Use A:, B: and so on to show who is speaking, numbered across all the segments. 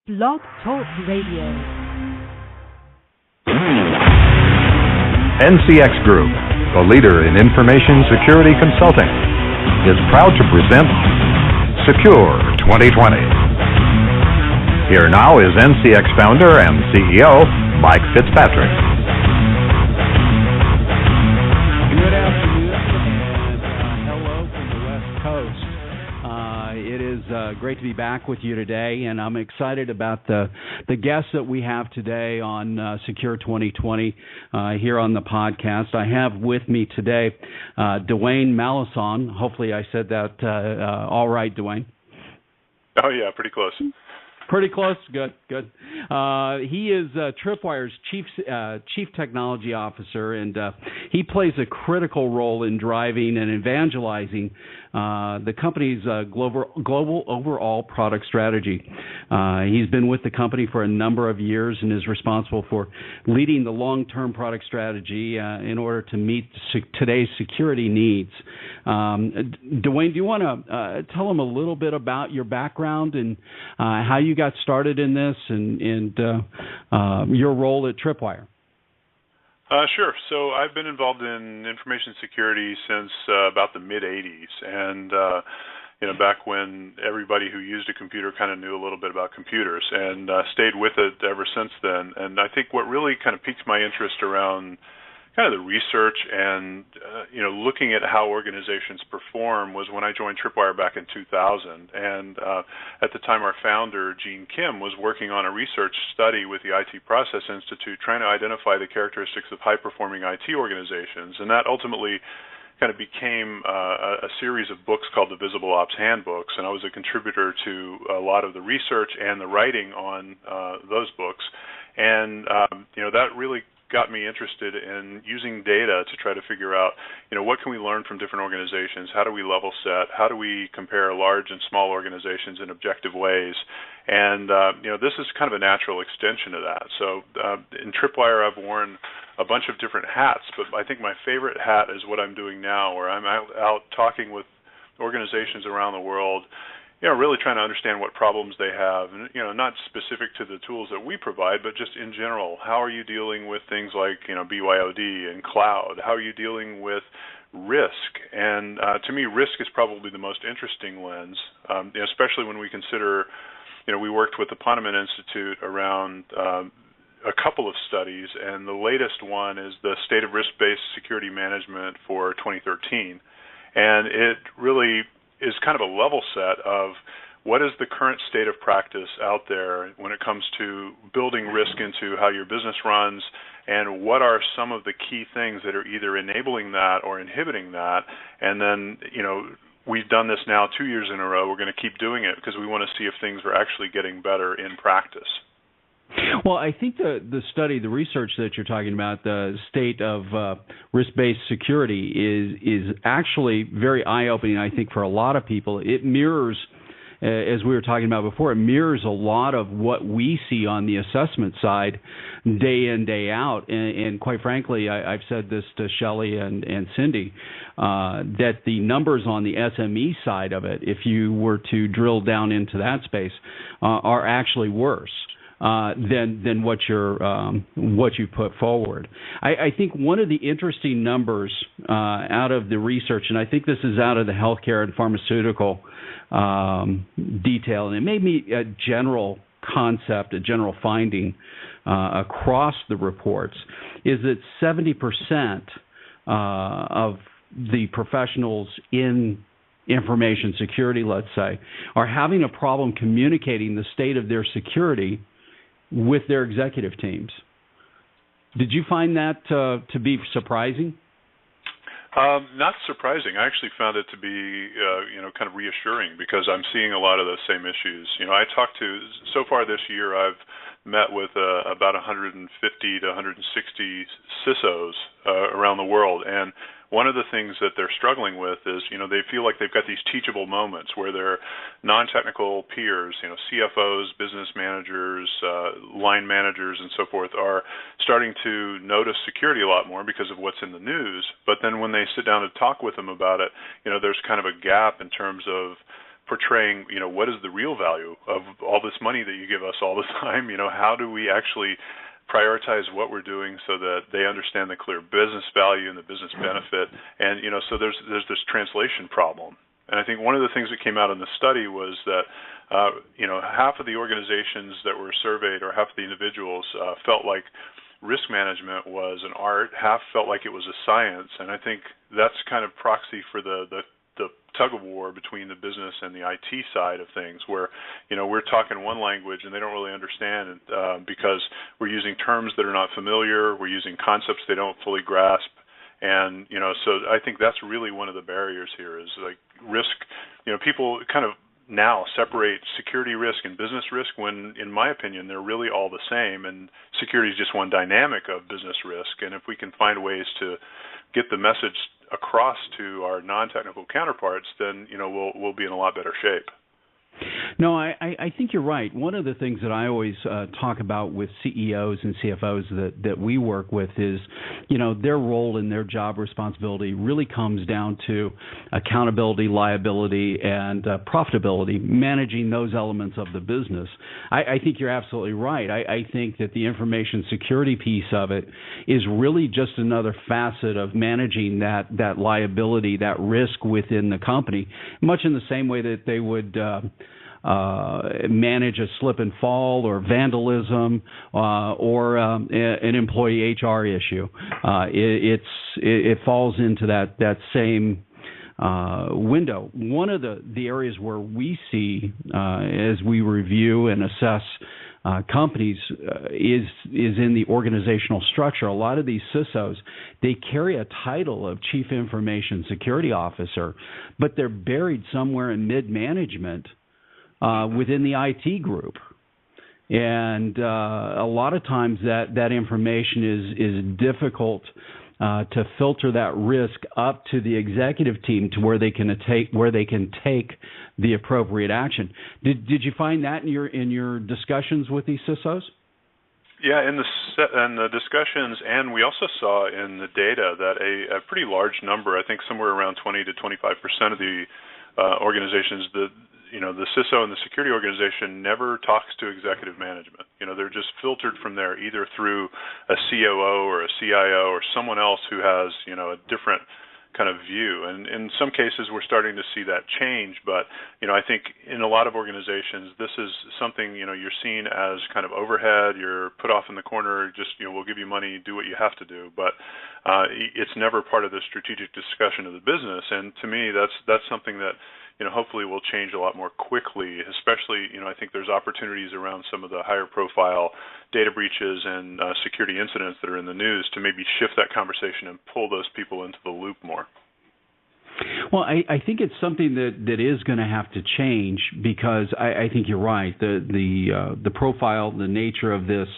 A: Blog Talk Radio.
B: NCX Group, the leader in information security consulting, is proud to present Secure 2020. Here now is NCX founder and CEO, Mike Fitzpatrick.
C: Good afternoon, and hello from the West Coast. It is great to be back with you today, and I'm excited about the guests that we have today on Secure 2020 here on the podcast. I have with me today Dwayne Melancon. Hopefully I said that all right, Dwayne.
D: Oh, yeah, pretty close.
C: Pretty close. Good. He is Tripwire's chief technology officer, and he plays a critical role in driving and evangelizing the company's global overall product strategy. He's been with the company for a number of years and is responsible for leading the long-term product strategy in order to meet today's security needs. Dwayne, do you want to tell him a little bit about your background and how you got started in this and your role at Tripwire?
D: Sure. So I've been involved in information security since about the mid-'80s, and back when everybody who used a computer kind of knew a little bit about computers, and stayed with it ever since then. And I think what really kind of piqued my interest around kind of the research and looking at how organizations perform was when I joined Tripwire back in 2000. And at the time, our founder, Gene Kim, was working on a research study with the IT Process Institute trying to identify the characteristics of high-performing IT organizations. And that ultimately kind of became a series of books called the Visible Ops Handbooks, and I was a contributor to a lot of the research and the writing on those books. And that really got me interested in using data to try to figure out, what can we learn from different organizations? How do we level set? How do we compare large and small organizations in objective ways? And, this is kind of a natural extension of that. So in Tripwire, I've worn a bunch of different hats, but I think my favorite hat is what I'm doing now, where I'm out talking with organizations around the world, really trying to understand what problems they have, and not specific to the tools that we provide, but just in general. How are you dealing with things like BYOD and cloud? How are you dealing with risk? And to me, risk is probably the most interesting lens, especially when we consider, we worked with the Ponemon Institute around a couple of studies, and the latest one is the State of Risk-Based Security Management for 2013, and it really is kind of a level set of what is the current state of practice out there when it comes to building risk into how your business runs, and what are some of the key things that are either enabling that or inhibiting that. And then, we've done this now 2 years in a row. We're going to keep doing it because we want to see if things are actually getting better in practice.
C: Well, I think the study, the research that you're talking about, the state of risk-based security is actually very eye-opening, I think, for a lot of people. It mirrors, as we were talking about before, it mirrors a lot of what we see on the assessment side day in, day out. And quite frankly, I've said this to Shelley and Cindy, that the numbers on the SME side of it, if you were to drill down into that space, are actually worse than what you put forward. I think one of the interesting numbers out of the research, and I think this is out of the healthcare and pharmaceutical detail, and it made me a general concept, a general finding across the reports, is that 70% of the professionals in information security, let's say, are having a problem communicating the state of their security with their executive teams. Did you find that to be surprising?
D: Not surprising. I actually found it to be, kind of reassuring, because I'm seeing a lot of those same issues. So far this year, I've met with about 150 to 160 CISOs around the world, and one of the things that they're struggling with is, they feel like they've got these teachable moments where their non-technical peers, CFOs, business managers, line managers, and so forth, are starting to notice security a lot more because of what's in the news. But then when they sit down and talk with them about it, there's kind of a gap in terms of portraying, what is the real value of all this money that you give us all the time? How do we actually prioritize what we're doing so that they understand the clear business value and the business benefit? And, so there's this translation problem. And I think one of the things that came out in the study was that, half of the organizations that were surveyed, or half of the individuals, felt like risk management was an art, half felt like it was a science. And I think that's kind of proxy for the tug of war between the business and the IT side of things, where we're talking one language and they don't really understand because we're using terms that are not familiar, we're using concepts they don't fully grasp, and so I think that's really one of the barriers here is like risk. People kind of now separate security risk and business risk when, in my opinion, they're really all the same, and security is just one dynamic of business risk. And if we can find ways to get the message across to our non-technical counterparts, then we'll be in a lot better shape.
C: No, I think you're right. One of the things that I always talk about with CEOs and CFOs that we work with is, their role and their job responsibility really comes down to accountability, liability, and profitability, managing those elements of the business. I think you're absolutely right. I think that the information security piece of it is really just another facet of managing that liability, that risk within the company, much in the same way that they would manage a slip and fall or vandalism or an employee HR issue. It falls into that same window. One of the areas where we see as we review and assess companies is in the organizational structure. A lot of these CISOs, they carry a title of Chief Information Security Officer, but they're buried somewhere in mid-management within the IT group. And a lot of times that information is difficult to filter that risk up to the executive team to where they can take the appropriate action. Did you find that in your discussions with these CISOs?
D: Yeah, in the discussions, and we also saw in the data that a pretty large number, I think somewhere around 20 to 25% of the organizations, the CISO and the security organization never talks to executive management. They're just filtered from there, either through a COO or a CIO or someone else who has, a different kind of view. And in some cases, we're starting to see that change. But, I think in a lot of organizations, this is something, you're seen as kind of overhead. You're put off in the corner, just, we'll give you money, do what you have to do. But it's never part of the strategic discussion of the business. And to me, that's something that, hopefully will change a lot more quickly, especially, I think there's opportunities around some of the higher profile data breaches and security incidents that are in the news to maybe shift that conversation and pull those people into the loop more.
C: Well, I think it's something that is going to have to change because I think you're right. The profile, the nature of this,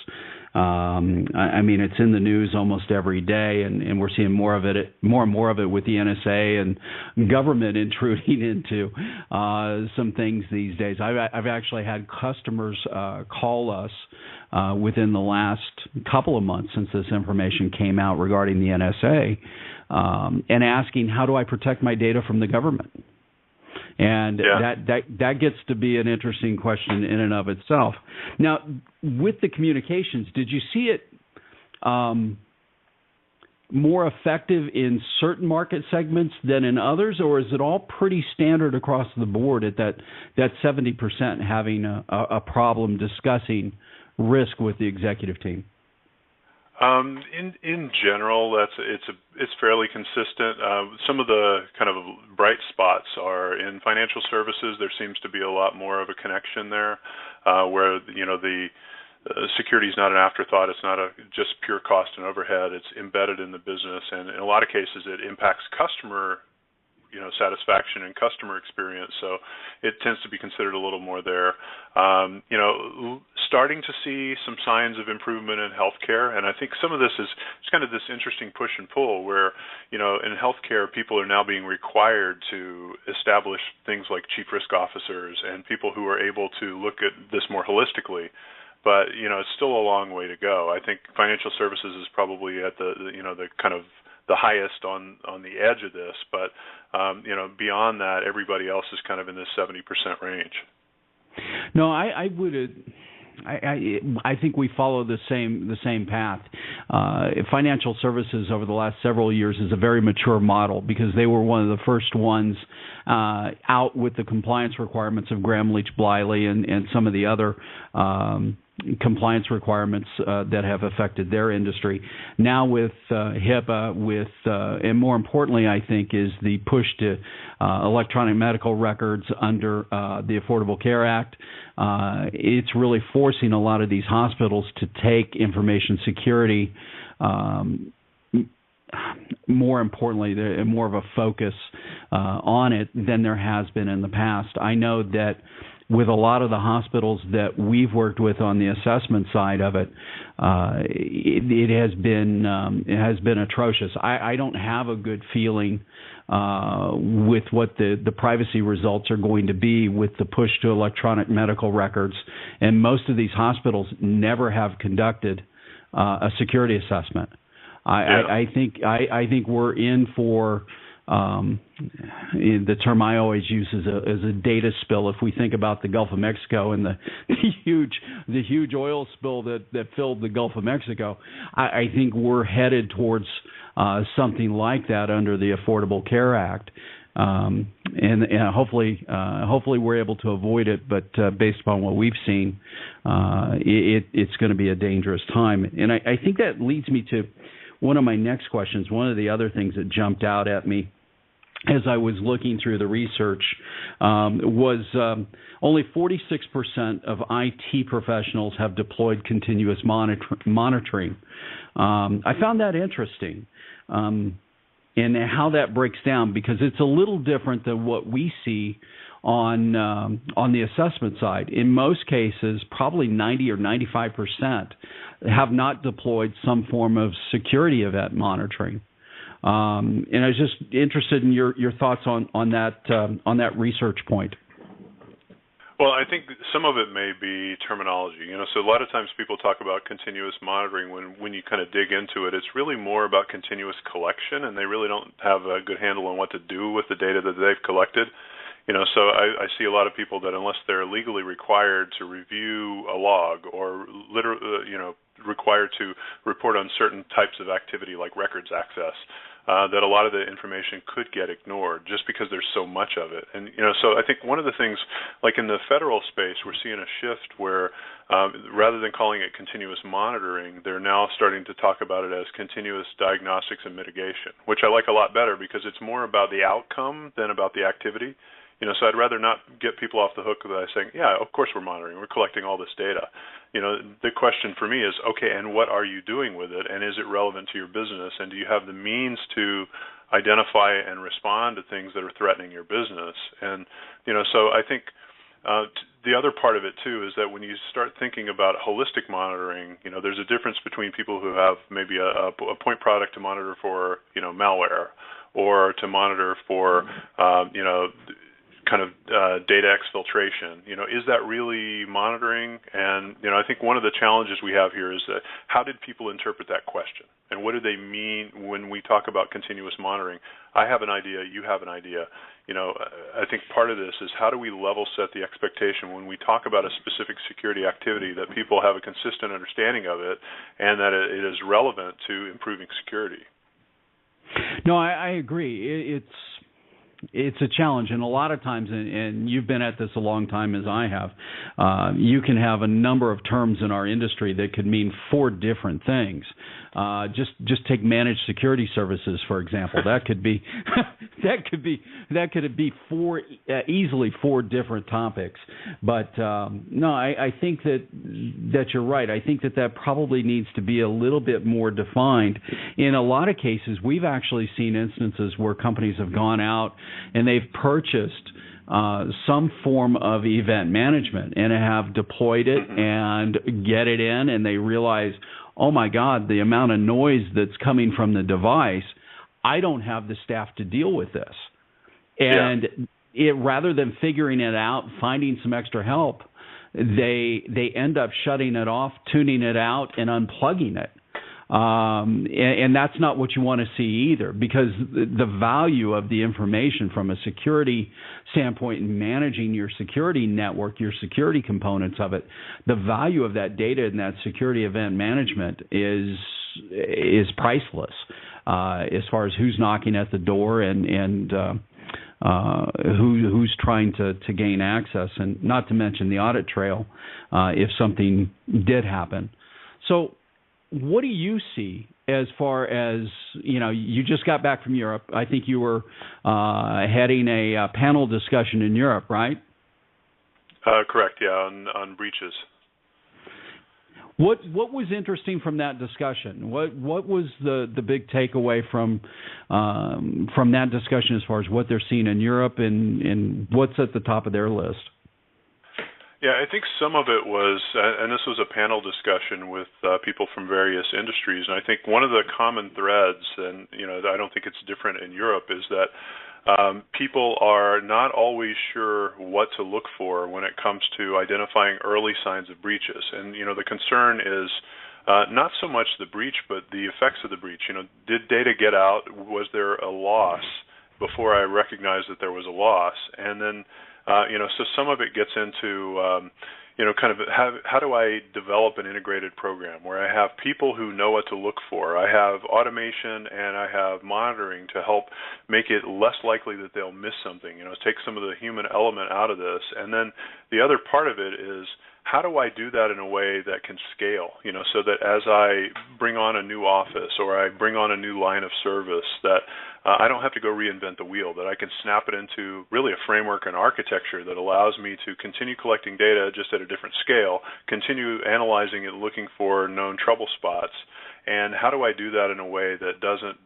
C: it's in the news almost every day, and we're seeing more and more of it with the NSA and government intruding into some things these days. I've actually had customers call us within the last couple of months since this information came out regarding the NSA and asking, how do I protect my data from the government? And that gets to be an interesting question in and of itself. Now, with the communications, did you see it more effective in certain market segments than in others, or is it all pretty standard across the board at that 70% having a problem discussing risk with the executive team?
D: In general, it's fairly consistent. Some of the kind of bright spots are in financial services. There seems to be a lot more of a connection there, where the security is not an afterthought. It's not just pure cost and overhead. It's embedded in the business, and in a lot of cases, it impacts customer satisfaction and customer experience. So it tends to be considered a little more there. Starting to see some signs of improvement in healthcare, and I think some of this is kind of this interesting push and pull where, in healthcare, people are now being required to establish things like chief risk officers and people who are able to look at this more holistically. But, it's still a long way to go. I think financial services is probably at the kind of the highest on the edge of this, but beyond that, everybody else is kind of in this 70% range.
C: No, I would. I think we follow the same path. Financial services over the last several years is a very mature model because they were one of the first ones out with the compliance requirements of Graham-Leach-Bliley and some of the other compliance requirements that have affected their industry. Now with HIPAA, and more importantly, I think, is the push to electronic medical records under the Affordable Care Act. It's really forcing a lot of these hospitals to take information security more importantly, more of a focus on it than there has been in the past. I know that with a lot of the hospitals that we've worked with on the assessment side of it, it has been atrocious. I don't have a good feeling with what the privacy results are going to be with the push to electronic medical records, and most of these hospitals never have conducted a security assessment. I think we're in for the term I always use is a data spill. If we think about the Gulf of Mexico and the huge oil spill that filled the Gulf of Mexico, I think we're headed towards something like that under the Affordable Care Act, and hopefully we're able to avoid it. But based upon what we've seen, it's going to be a dangerous time. And I think that leads me to one of my next questions. One of the other things that jumped out at me as I was looking through the research was only 46% of IT professionals have deployed continuous monitoring. I found that interesting, and how that breaks down, because it's a little different than what we see on the assessment side. In most cases, probably 90 or 95% have not deployed some form of security event monitoring. And I was just interested in your thoughts on that research point.
D: Well, I think some of it may be terminology. So a lot of times people talk about continuous monitoring. When you kind of dig into it, it's really more about continuous collection, and they really don't have a good handle on what to do with the data that they've collected. So I see a lot of people that unless they're legally required to review a log or required to report on certain types of activity like records access, that a lot of the information could get ignored just because there's so much of it. And so I think one of the things, like in the federal space, we're seeing a shift where rather than calling it continuous monitoring, they're now starting to talk about it as continuous diagnostics and mitigation, which I like a lot better because it's more about the outcome than about the activity. So I'd rather not get people off the hook by saying, yeah, of course we're monitoring, we're collecting all this data. The question for me is, okay, and what are you doing with it, and is it relevant to your business, and do you have the means to identify and respond to things that are threatening your business? And, so I think the other part of it, too, is that when you start thinking about holistic monitoring, there's a difference between people who have maybe a point product to monitor for, malware, or to monitor for, kind of data exfiltration. Is that really monitoring? And, I think one of the challenges we have here is that how did people interpret that question? And what do they mean when we talk about continuous monitoring? I have an idea, you have an idea. I think part of this is how do we level set the expectation when we talk about a specific security activity that people have a consistent understanding of it and that it is relevant to improving security?
C: No, I agree. It's a challenge, and a lot of times, and you've been at this a long time as I have, you can have a number of terms in our industry that could mean four different things. Just take managed security services, for example. That could be easily four different topics. But no, I think that you're right. I think that probably needs to be a little bit more defined. In a lot of cases, we've actually seen instances where companies have gone out and they've purchased some form of event management and have deployed it and get it in, and they realize, oh my God, the amount of noise that's coming from the device, I don't have the staff to deal with this. And rather than figuring it out, finding some extra help, they end up shutting it off, tuning it out, and unplugging it. And that's not what you want to see either, because the value of the information from a security standpoint in managing your security network, your security components of it, the value of that data and that security event management is priceless as far as who's knocking at the door and who's trying to gain access, and not to mention the audit trail if something did happen. So what do you see as far as, you just got back from Europe. I think you were heading a panel discussion in Europe, right?
D: Correct, yeah, on breaches.
C: What was interesting from that discussion? What was the big takeaway from that discussion as far as what they're seeing in Europe and what's at the top of their list?
D: Yeah, I think some of it was, and this was a panel discussion with people from various industries, and I think one of the common threads, and I don't think it's different in Europe, is that people are not always sure what to look for when it comes to identifying early signs of breaches. And the concern is not so much the breach, but the effects of the breach. Did data get out? Was there a loss before I recognized that there was a loss? And then so some of it gets into, kind of how do I develop an integrated program where I have people who know what to look for. I have automation and I have monitoring to help make it less likely that they'll miss something, take some of the human element out of this. And then the other part of it is, how do I do that in a way that can scale, so that as I bring on a new office or I bring on a new line of service, that I don't have to go reinvent the wheel, that I can snap it into really a framework and architecture that allows me to continue collecting data just at a different scale, continue analyzing it, looking for known trouble spots. And how do I do that in a way that doesn't,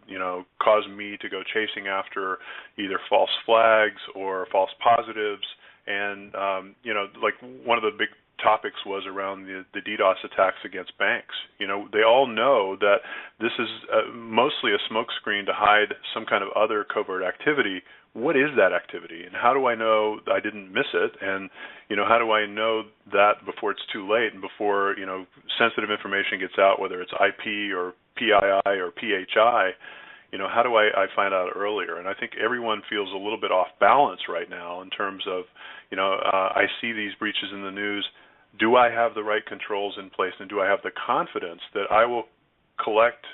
D: cause me to go chasing after either false flags or false positives? And, like one of the big topics was around the DDoS attacks against banks. They all know that this is mostly a smokescreen to hide some kind of other covert activity. What is that activity, and how do I know I didn't miss it? And how do I know that before it's too late and before sensitive information gets out, whether it's IP or PII or PHI? How do I find out earlier? And I think everyone feels a little bit off balance right now in terms of, I see these breaches in the news. Do I have the right controls in place, and do I have the confidence that I will collect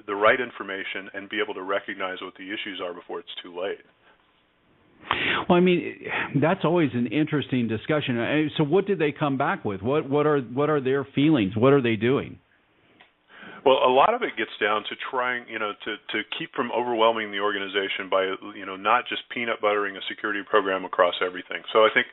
D: the right information and be able to recognize what the issues are before it's too late?
C: Well, I mean, that's always an interesting discussion. So what did they come back with? What are their feelings? What are they doing?
D: Well, a lot of it gets down to trying, to keep from overwhelming the organization by, not just peanut buttering a security program across everything. So I think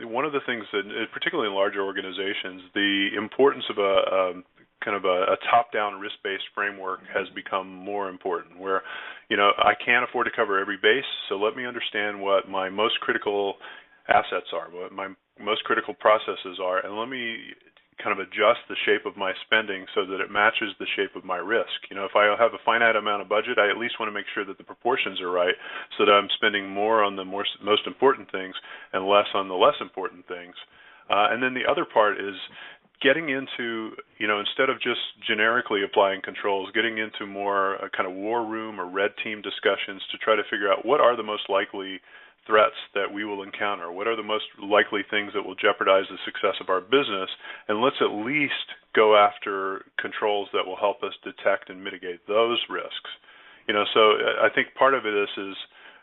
D: one of the things that, particularly in larger organizations, the importance of a top-down risk-based framework has become more important, where, I can't afford to cover every base, so let me understand what my most critical assets are, what my most critical processes are, and let me kind of adjust the shape of my spending so that it matches the shape of my risk. If I have a finite amount of budget, I at least want to make sure that the proportions are right so that I'm spending more on the most important things and less on the less important things. And then the other part is getting into, instead of just generically applying controls, getting into more kind of war room or red team discussions to try to figure out what are the most likely threats that we will encounter, what are the most likely things that will jeopardize the success of our business, and let's at least go after controls that will help us detect and mitigate those risks. So I think part of it is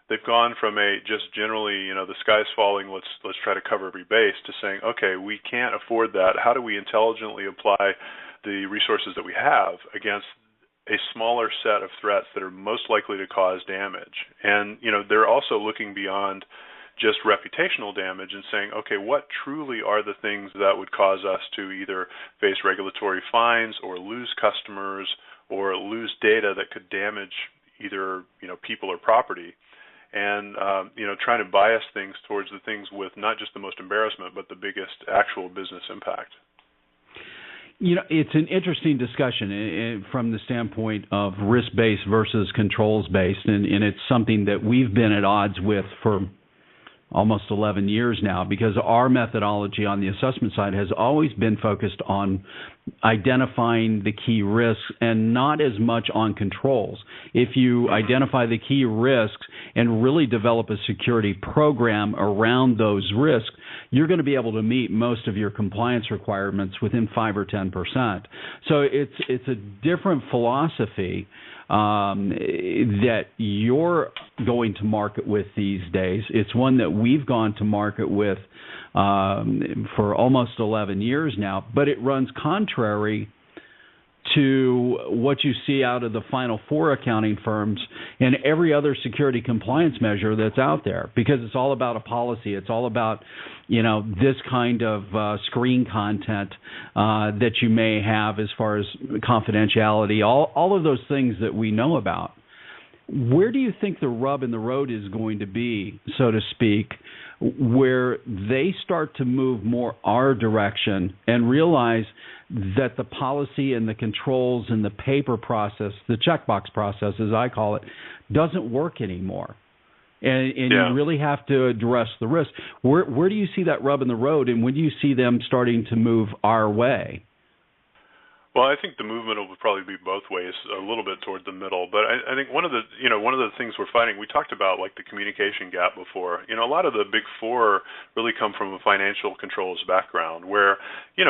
D: they've gone from a just generally, the sky's falling, let's try to cover every base, to saying, okay, we can't afford that. How do we intelligently apply the resources that we have against a smaller set of threats that are most likely to cause damage? And, they're also looking beyond just reputational damage and saying, okay, what truly are the things that would cause us to either face regulatory fines or lose customers or lose data that could damage either, people or property? And, trying to bias things towards the things with not just the most embarrassment, but the biggest actual business impact.
C: It's an interesting discussion from the standpoint of risk-based versus controls-based, and it's something that we've been at odds with for almost 11 years now, because our methodology on the assessment side has always been focused on identifying the key risks and not as much on controls. If you identify the key risks and really develop a security program around those risks, you're going to be able to meet most of your compliance requirements within 5 or 10%. So it's a different philosophy that you're going to market with these days. It's one that we've gone to market with for almost 11 years now, but it runs contrary to what you see out of the Final Four accounting firms and every other security compliance measure that's out there, because it's all about a policy. It's all about, this kind of screen content that you may have as far as confidentiality, all of those things that we know about. Where do you think the rub in the road is going to be, so to speak, where they start to move more our direction and realize that the policy and the controls and the paper process, the checkbox process, as I call it, doesn't work anymore? And you really have to address the risk. Where do you see that rub in the road, and when do you see them starting to move our way?
D: Well, I think the movement will probably be both ways, a little bit toward the middle. But I think one of the things we're finding, we talked about like the communication gap before. A lot of the big four really come from a financial controls background, where, you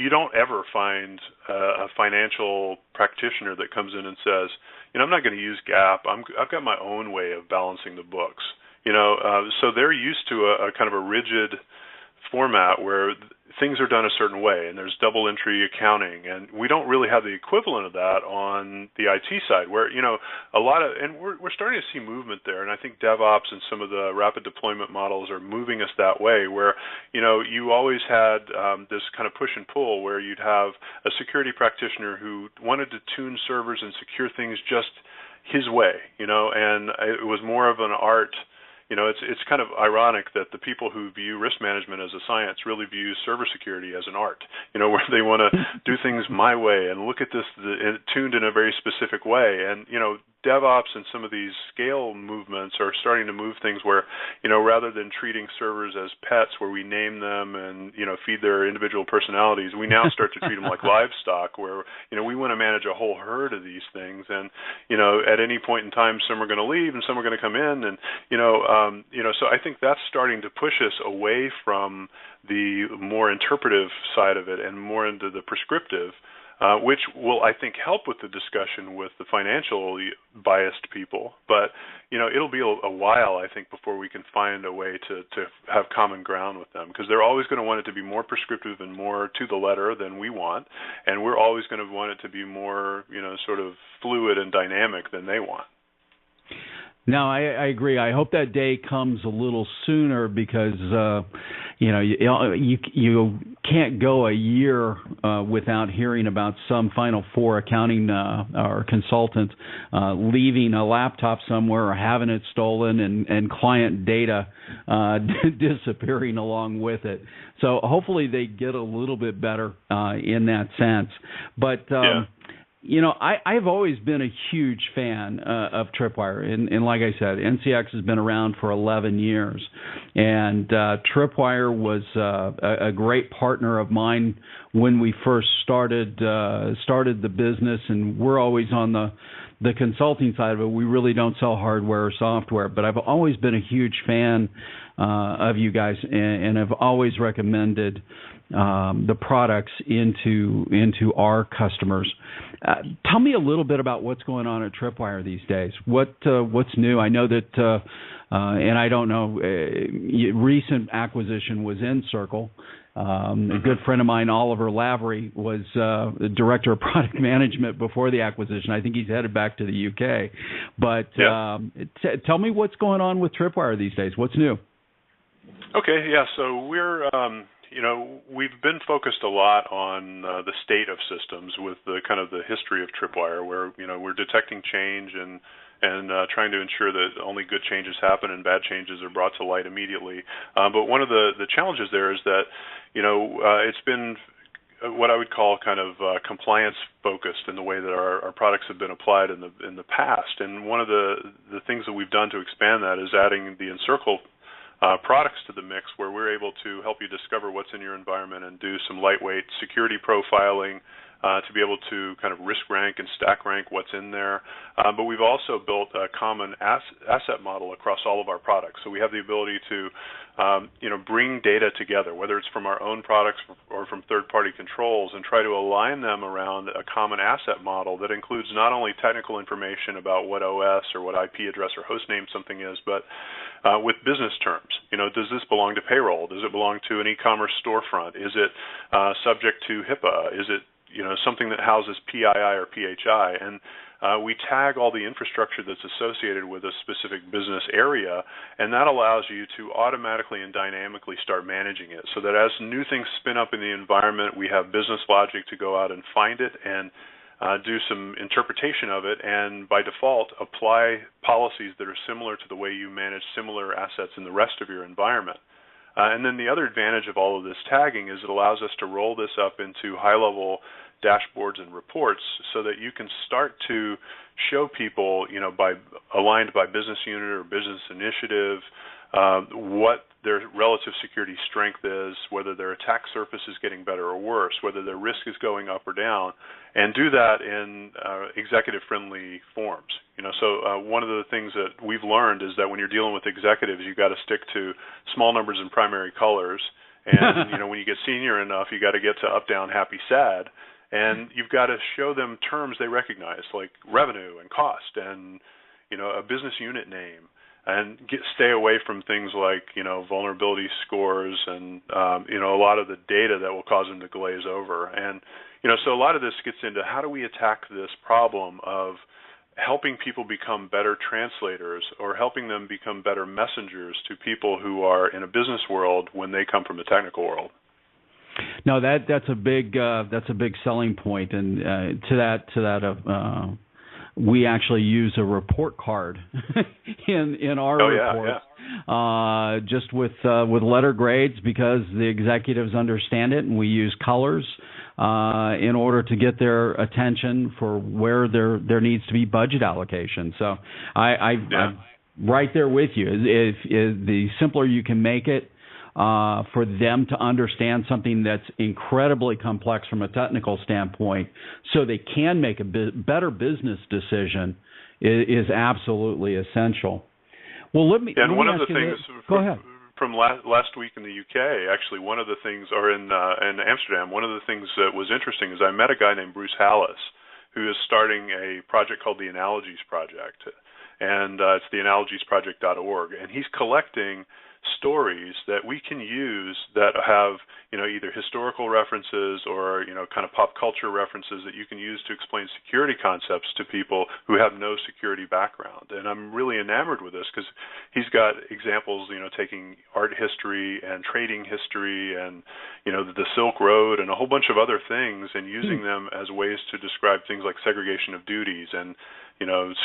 D: don't ever find a financial practitioner that comes in and says, I'm not going to use GAAP. I've got my own way of balancing the books. So they're used to a kind of a rigid format where things are done a certain way, and there's double entry accounting, and we don't really have the equivalent of that on the IT side, where we're starting to see movement there, and I think DevOps and some of the rapid deployment models are moving us that way, where you always had this kind of push and pull, where you'd have a security practitioner who wanted to tune servers and secure things just his way, and it was more of an art. It's kind of ironic that the people who view risk management as a science really view server security as an art, where they want to do things my way and look at this tuned in a very specific way. And, DevOps and some of these scale movements are starting to move things where, rather than treating servers as pets where we name them and, feed their individual personalities, we now start to treat them like livestock where, we want to manage a whole herd of these things. And, at any point in time, some are going to leave and some are going to come in. And, so I think that's starting to push us away from the more interpretive side of it and more into the prescriptive, which will, I think, help with the discussion with the financially biased people. But, it'll be a while, I think, before we can find a way to have common ground with them, because they're always going to want it to be more prescriptive and more to the letter than we want, and we're always going to want it to be more, sort of fluid and dynamic than they want.
C: No, I agree. I hope that day comes a little sooner, because you can't go a year without hearing about some Final Four accounting or consultant leaving a laptop somewhere or having it stolen and client data disappearing along with it. So hopefully they get a little bit better in that sense. But I've always been a huge fan of Tripwire, and like I said, NCX has been around for 11 years, and Tripwire was a great partner of mine when we first started the business, and we're always on the consulting side of it. We really don't sell hardware or software, but I've always been a huge fan of you guys, and I've always recommended the products into our customers. Tell me a little bit about what's going on at Tripwire these days. What's new? I know that, and I don't know, recent acquisition was Encircle. A good friend of mine, Oliver Lavery, was the director of product management before the acquisition. I think he's headed back to the UK. But tell me what's going on with Tripwire these days. What's new?
D: Okay, yeah. So we're we've been focused a lot on the state of systems with the kind of the history of Tripwire, where we're detecting change and trying to ensure that only good changes happen and bad changes are brought to light immediately. But one of the challenges there is that it's been what I would call kind of compliance focused in the way that our products have been applied in the past. And one of the things that we've done to expand that is adding the Encircle products to the mix where we're able to help you discover what's in your environment and do some lightweight security profiling to be able to kind of risk rank and stack rank what's in there. But we've also built a common asset model across all of our products. So we have the ability to bring data together, whether it's from our own products or from third-party controls, and try to align them around a common asset model that includes not only technical information about what OS or what IP address or host name something is, but with business terms. Does this belong to payroll? Does it belong to an e-commerce storefront? Is it subject to HIPAA? Is it something that houses PII or PHI? And we tag all the infrastructure that's associated with a specific business area, and that allows you to automatically and dynamically start managing it so that as new things spin up in the environment, we have business logic to go out and find it and do some interpretation of it, and by default apply policies that are similar to the way you manage similar assets in the rest of your environment. And then the other advantage of all of this tagging is it allows us to roll this up into high-level dashboards and reports so that you can start to show people, aligned by business unit or business initiative, what their relative security strength is, whether their attack surface is getting better or worse, whether their risk is going up or down, and do that in executive-friendly forms. So one of the things that we've learned is that when you're dealing with executives, you've got to stick to small numbers and primary colors, and when you get senior enough, you got to get to up, down, happy, sad, and you've got to show them terms they recognize, like revenue and cost and a business unit name. And stay away from things like, vulnerability scores and, a lot of the data that will cause them to glaze over. And, so a lot of this gets into how do we attack this problem of helping people become better translators or helping them become better messengers to people who are in a business world when they come from the technical world.
C: No, that's a big selling point, and to that. We actually use a report card in our reports, just with letter grades because the executives understand it, and we use colors in order to get their attention for where there needs to be budget allocation. So I'm right there with you. If the simpler you can make it, for them to understand something that's incredibly complex from a technical standpoint so they can make a better business decision is absolutely essential. Well, let me
D: one of the things from last week in the UK, actually, one of the things, or in Amsterdam, one of the things that was interesting is I met a guy named Bruce Hallis who is starting a project called the Analogies Project, and it's the analogiesproject.org, and he's collecting stories that we can use that have, either historical references or, kind of pop culture references that you can use to explain security concepts to people who have no security background. And I'm really enamored with this because he's got examples, taking art history and trading history and, the Silk Road and a whole bunch of other things and using them as ways to describe things like segregation of duties and,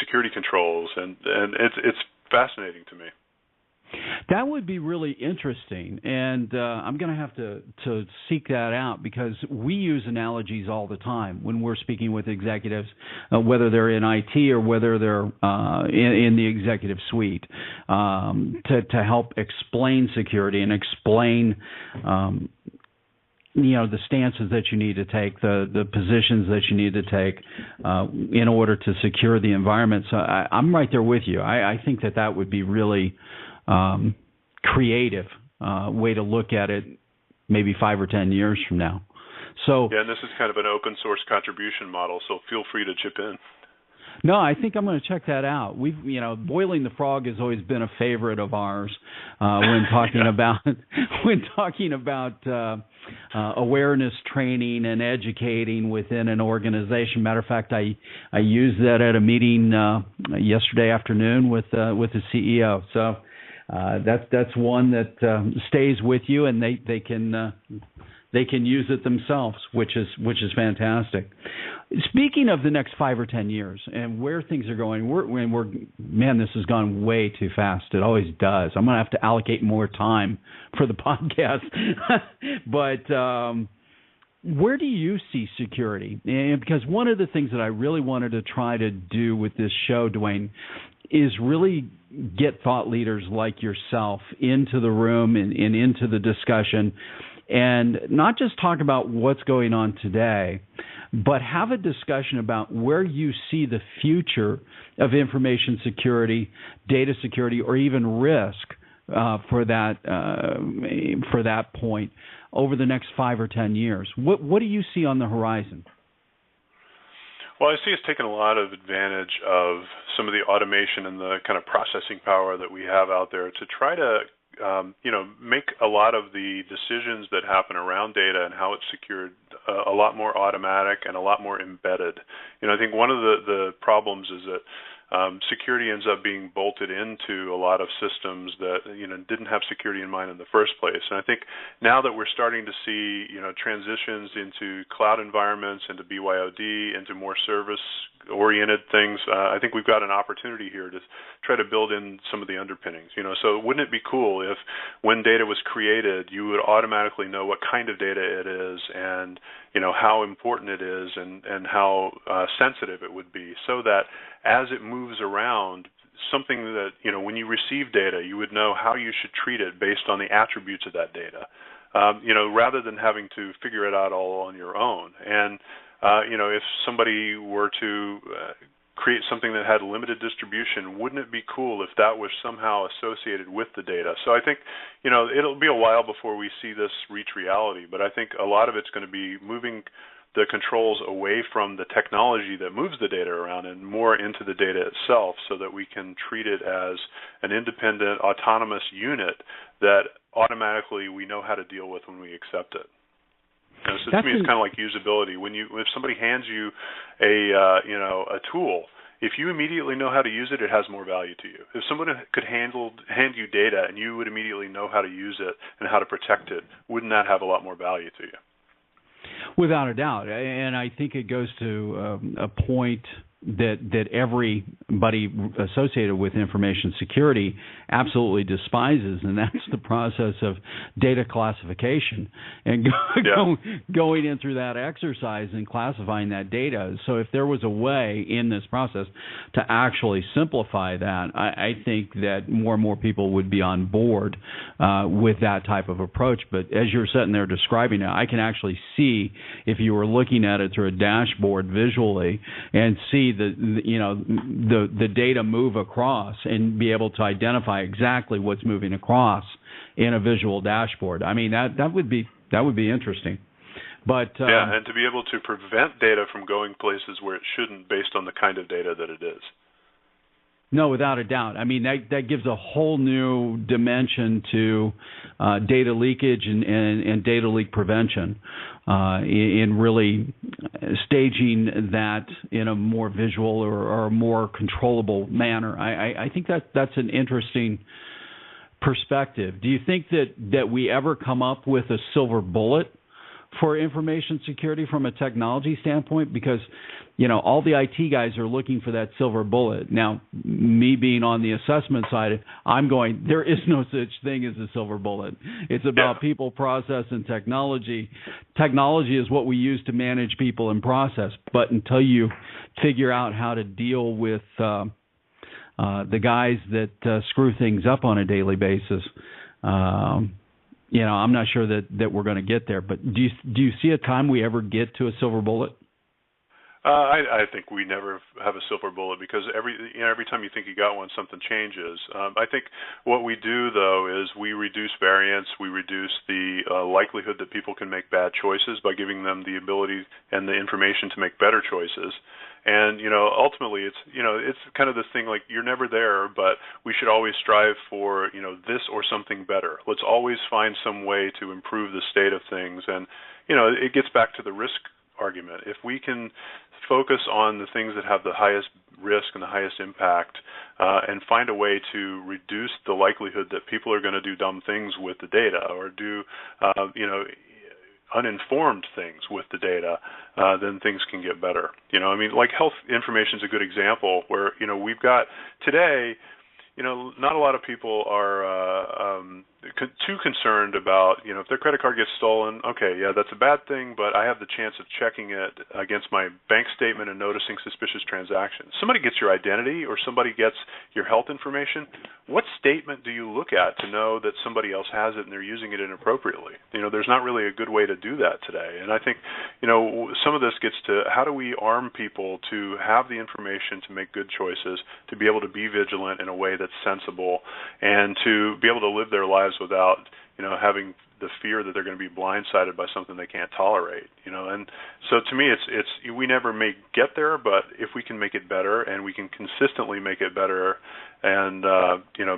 D: security controls. And it's fascinating to me.
C: That would be really interesting, and I'm going to have to seek that out because we use analogies all the time when we're speaking with executives, whether they're in IT or whether they're in the executive suite, to help explain security and explain the stances that you need to take, the positions that you need to take in order to secure the environment. So I'm right there with you. I think that would be really creative way to look at it maybe 5 or 10 years from now. So
D: and this is kind of an open source contribution model, so feel free to chip in.
C: No, I think I'm going to check that out. We've, boiling the frog has always been a favorite of ours when talking about awareness training and educating within an organization. Matter of fact, I used that at a meeting yesterday afternoon with the CEO. So that's one that stays with you, and they can use it themselves, which is fantastic. Speaking of the next 5 or 10 years and where things are going, this has gone way too fast. It always does. I'm going to have to allocate more time for the podcast. But where do you see security? And because one of the things that I really wanted to try to do with this show, Dwayne, is really get thought leaders like yourself into the room and into the discussion, and not just talk about what's going on today, but have a discussion about where you see the future of information security, data security, or even risk for that point over the next 5 or 10 years. What do you see on the horizon?
D: Well, I see us taking a lot of advantage of some of the automation and the kind of processing power that we have out there to try to make a lot of the decisions that happen around data and how it's secured a lot more automatic and a lot more embedded. I think one of the problems is that security ends up being bolted into a lot of systems that didn't have security in mind in the first place. And I think now that we're starting to see transitions into cloud environments, into BYOD, into more service-oriented things, I think we've got an opportunity here to try to build in some of the underpinnings. So wouldn't it be cool if when data was created, you would automatically know what kind of data it is and how important it is and how sensitive it would be, so that as it moves around, something that, when you receive data, you would know how you should treat it based on the attributes of that data, rather than having to figure it out all on your own. And, if somebody were to create something that had limited distribution, wouldn't it be cool if that was somehow associated with the data? So I think, it'll be a while before we see this reach reality, but I think a lot of it's going to be moving the controls away from the technology that moves the data around and more into the data itself, so that we can treat it as an independent, autonomous unit that automatically we know how to deal with when we accept it. So to me, it's kind of like usability. If somebody hands you a tool, if you immediately know how to use it, it has more value to you. If someone could hand you data and you would immediately know how to use it and how to protect it, wouldn't that have a lot more value to you?
C: Without a doubt, and I think it goes to a point that everybody associated with information security absolutely despises, and that's the process of data classification and going in through that exercise and classifying that data. So if there was a way in this process to actually simplify that, I think that more and more people would be on board with that type of approach. But as you're sitting there describing it, I can actually see, if you were looking at it through a dashboard visually, and see the data move across and be able to identify exactly what's moving across in a visual dashboard. I mean, that would be interesting. But
D: and to be able to prevent data from going places where it shouldn't, based on the kind of data that it is.
C: No, without a doubt. I mean, that gives a whole new dimension to data leakage and data leak prevention, in really staging that in a more visual or more controllable manner. I think that's an interesting perspective. Do you think that we ever come up with a silver bullet for information security from a technology standpoint? Because all the IT guys are looking for that silver bullet. Now, me being on the assessment side, I'm going, there is no such thing as a silver bullet. It's about people, process, and technology. Technology is what we use to manage people and process. But until you figure out how to deal with the guys that screw things up on a daily basis, I'm not sure that we're going to get there. But do you see a time we ever get to a silver bullet?
D: I think we never have a silver bullet, because every time you think you got one, something changes. I think what we do, though, is we reduce variance. We reduce the likelihood that people can make bad choices by giving them the ability and the information to make better choices. And ultimately, it's kind of this thing like, you're never there, but we should always strive for this or something better. Let's always find some way to improve the state of things. And it gets back to the risk argument. If we can focus on the things that have the highest risk and the highest impact, and find a way to reduce the likelihood that people are going to do dumb things with the data, or do uninformed things with the data, then things can get better. Like health information is a good example, where we've got today, not a lot of people are too concerned about, if their credit card gets stolen, okay, yeah, that's a bad thing, but I have the chance of checking it against my bank statement and noticing suspicious transactions. Somebody gets your identity or somebody gets your health information. What statement do you look at to know that somebody else has it and they're using it inappropriately? There's not really a good way to do that today. And I think, some of this gets to how do we arm people to have the information to make good choices, to be able to be vigilant in a way that's sensible, and to be able to live their lives without, having the fear that they're going to be blindsided by something they can't tolerate, And so to me, it's we never may get there, but if we can make it better and we can consistently make it better and,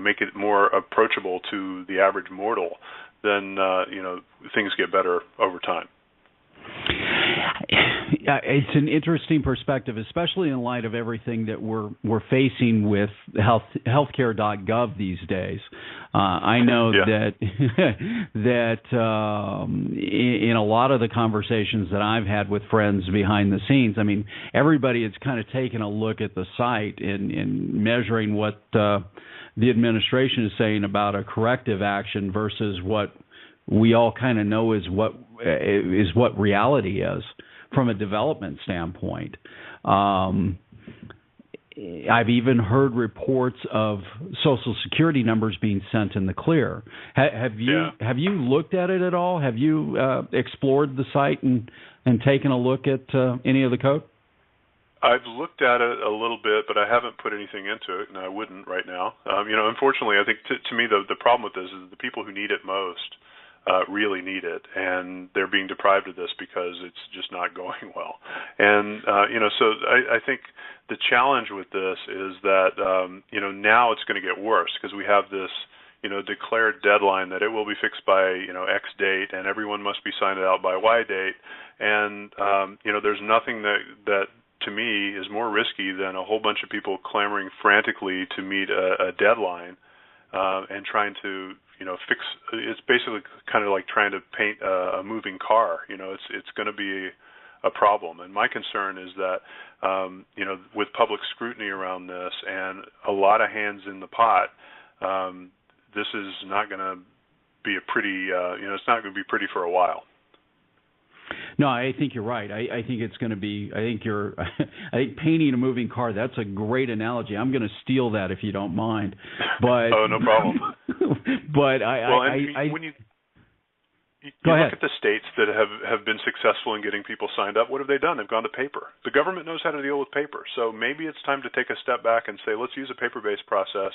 D: make it more approachable to the average mortal, then, things get better over time.
C: It's an interesting perspective, especially in light of everything that we're facing with healthcare.gov these days. I know that in a lot of the conversations that I've had with friends behind the scenes, I mean, everybody is kind of taking a look at the site and measuring what the administration is saying about a corrective action versus what we all kind of know is what reality is from a development standpoint. I've even heard reports of Social Security numbers being sent in the clear. Have you looked at it at all? Have you explored the site and taken a look at any of the code?
D: I've looked at it a little bit, but I haven't put anything into it, and I wouldn't right now. Unfortunately, I think to me the problem with this is the people who need it most really need it, and they're being deprived of this because it's just not going well. And so I think the challenge with this is that now it's going to get worse because we have this declared deadline that it will be fixed by X date, and everyone must be signed out by Y date. And there's nothing that to me is more risky than a whole bunch of people clamoring frantically to meet a deadline and trying to fix. It's basically kind of like trying to paint a moving car. It's going to be a problem. And my concern is that with public scrutiny around this and a lot of hands in the pot, this is not going to be a pretty. It's not going to be pretty for a while.
C: No, I think you're right. I think it's going to be. I think painting a moving car. That's a great analogy. I'm going to steal that if you don't mind. But
D: oh, no problem.
C: But
D: when you
C: go ahead.
D: Look at the states that have been successful in getting people signed up. What have they done? They've gone to paper. The government knows how to deal with paper. So maybe it's time to take a step back and say, let's use a paper-based process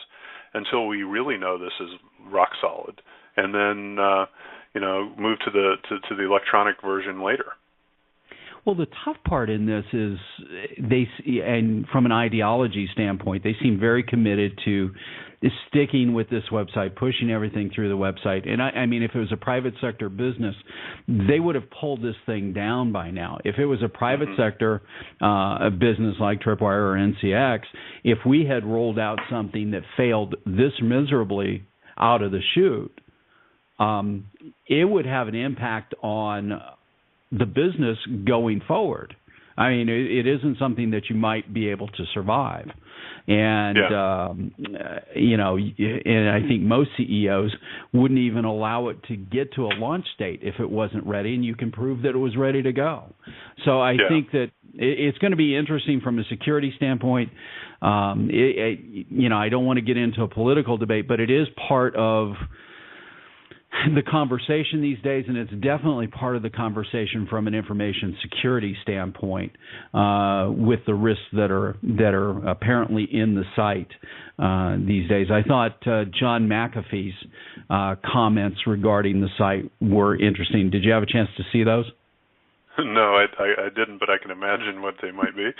D: until we really know this is rock solid, and then move to the electronic version later.
C: Well, the tough part in this is and from an ideology standpoint, they seem very committed to sticking with this website, pushing everything through the website. And I mean, if it was a private sector business, they would have pulled this thing down by now. If it was a private sector a business like Tripwire or NCX, if we had rolled out something that failed this miserably out of the chute, it would have an impact on the business going forward. I mean, it isn't something that you might be able to survive. And, and I think most CEOs wouldn't even allow it to get to a launch state if it wasn't ready, and you can prove that it was ready to go. So I think that it's going to be interesting from a security standpoint. I don't want to get into a political debate, but it is part of the conversation these days, and it's definitely part of the conversation from an information security standpoint with the risks that are apparently in the site these days. I thought John McAfee's comments regarding the site were interesting. Did you have a chance to see those?
D: No, I didn't, but I can imagine what they might be.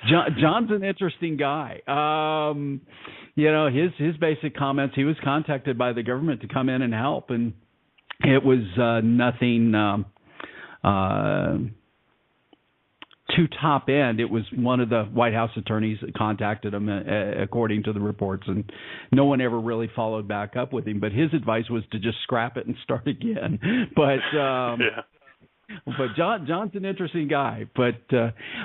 C: John's an interesting guy. His basic comments, he was contacted by the government to come in and help, and it was nothing too top end. It was one of the White House attorneys that contacted him, according to the reports, and no one ever really followed back up with him. But his advice was to just scrap it and start again. But But John's an interesting guy. But,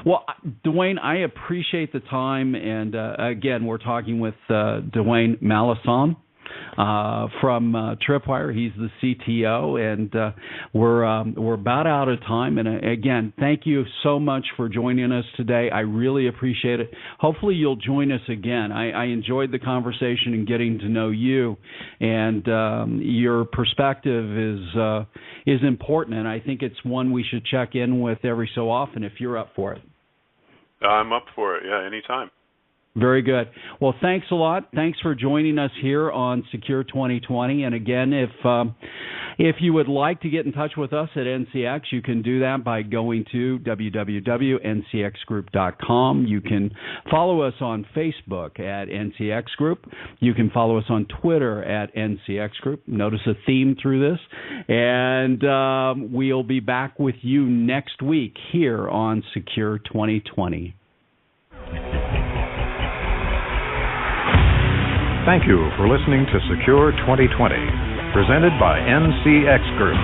C: well, Dwayne, I appreciate the time. And, again, we're talking with Dwayne Melancon from Tripwire. He's the CTO, and we're about out of time. And, again, thank you so much for joining us today. I really appreciate it. Hopefully you'll join us again. I enjoyed the conversation and getting to know you, and your perspective is important, and I think it's one we should check in with every so often if you're up for it.
D: I'm up for it, yeah, anytime.
C: Very good. Well, thanks a lot. Thanks for joining us here on Secure 2020. And again, if you would like to get in touch with us at NCX, you can do that by going to www.ncxgroup.com. You can follow us on Facebook at NCX Group. You can follow us on Twitter at NCX Group. Notice a theme through this. And we'll be back with you next week here on Secure 2020.
B: Thank you for listening to Secure 2020, presented by NCX Group.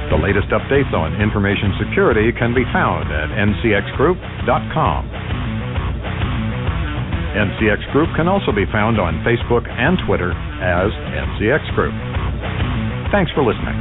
B: The latest updates on information security can be found at ncxgroup.com. NCX Group can also be found on Facebook and Twitter as NCX Group. Thanks for listening.